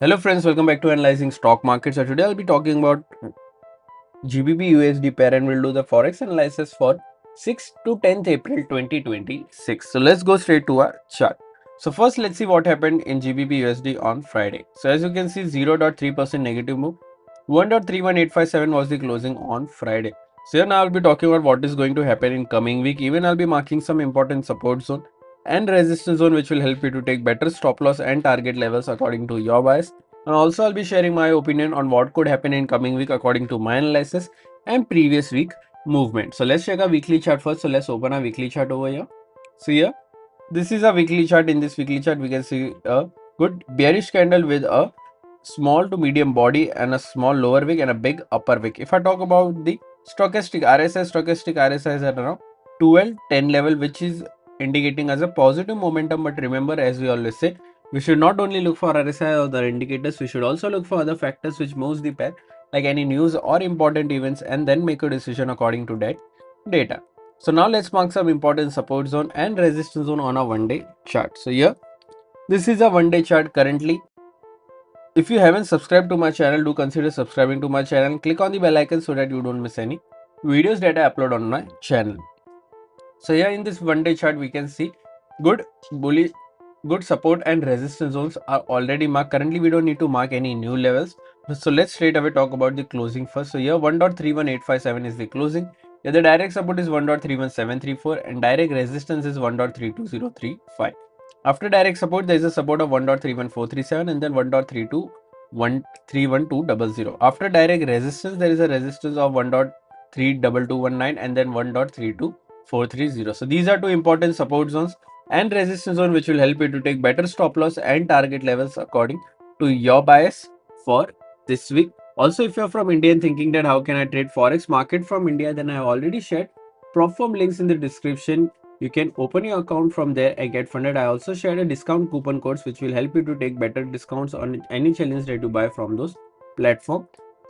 Hello friends, welcome back to Analyzing Stock Markets. So today I'll be talking about GBP USD pair and we'll do the Forex analysis for 6th to 10th April 2026. So let's go straight to our chart. So first let's see what happened in GBP USD on Friday. So as you can see 0.3% negative move. 1.31857 was the closing on Friday. So here now I'll be talking about what is going to happen in coming week. Even I'll be marking some important support zone and resistance zone which will help you to take better stop loss and target levels according to your bias. And also I'll be sharing my opinion on what could happen in coming week according to my analysis and previous week movement. So let's check our weekly chart first. So let's open our weekly chart over here. So here, this is a weekly chart. In this weekly chart, we can see a good bearish candle with a small to medium body and a small lower wick and a big upper wick. If I talk about the stochastic RSI is at around 1210 level, which is indicating as a positive momentum. But remember, as we always say, we should not only look for RSI or the indicators, we should also look for other factors which moves the pair, like any news or important events, and then make a decision according to that data. So now let's mark some important support zone and resistance zone on a one-day chart. So here, this is a one-day chart currently. If you haven't subscribed to my channel, do consider subscribing to my channel. Click on the bell icon so that you don't miss any videos that I upload on my channel. So here in this one-day chart, we can see good bullish, good support and resistance zones are already marked. Currently, we don't need to mark any new levels. So let's straight away talk about the closing first. So here 1.31857 is the closing. Here the direct support is 1.31734 and direct resistance is 1.32035. After direct support, there is a support of 1.31437 and then 1.31200. After direct resistance, there is a resistance of 1.32219 and then 1.32430. So these are two important support zones and resistance zone which will help you to take better stop loss and target levels according to your bias for this week. Also, if you're from India and thinking that how can I trade Forex market from India, then I have already shared prop firm links in the description. You can open your account from there and get funded. I also shared a discount coupon codes which will help you to take better discounts on any challenge that you buy from those platforms.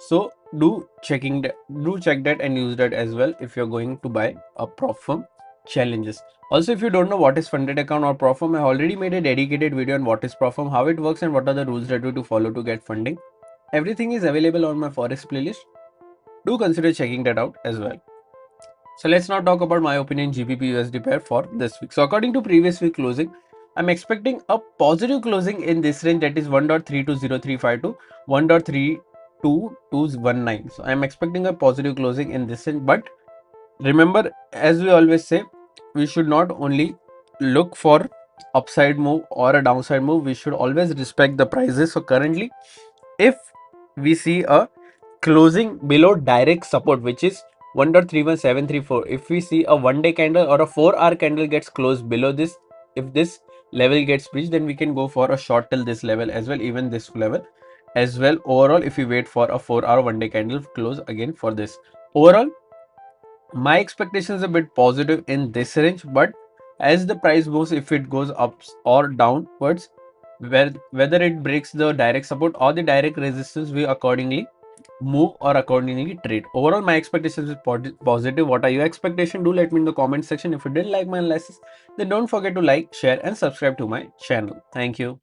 So do check that and use that as well if you're going to buy a prop firm challenges. Also, if you don't know what is funded account or prop firm, I already made a dedicated video on what is prop firm, how it works and what are the rules that you to follow to get funding. Everything is available on my Forex playlist. Do consider checking that out as well. So let's now talk about my opinion GBP USD pair for this week. So according to previous week closing, I'm expecting a positive closing in this range, that is 1.320352 to 1.32219. So I'm expecting a positive closing in this range. But remember, as we always say, we should not only look for upside move or a downside move, we should always respect the prices. So currently, if we see a closing below direct support, which is 1.31734, if we see a one-day candle or a 4-hour candle gets closed below this, if this level gets breached, then we can go for a short till this level as well, even this level as well. Overall, if we wait for a 4-hour one-day candle close again for this, overall my expectation is a bit positive in this range. But as the price moves, if it goes up or downwards, whether it breaks the direct support or the direct resistance, we accordingly move or accordingly trade. Overall, my expectations is positive. What are your expectations? Do let me in the comment section. If you didn't like my analysis, then don't forget to like, share and subscribe to my channel. Thank you.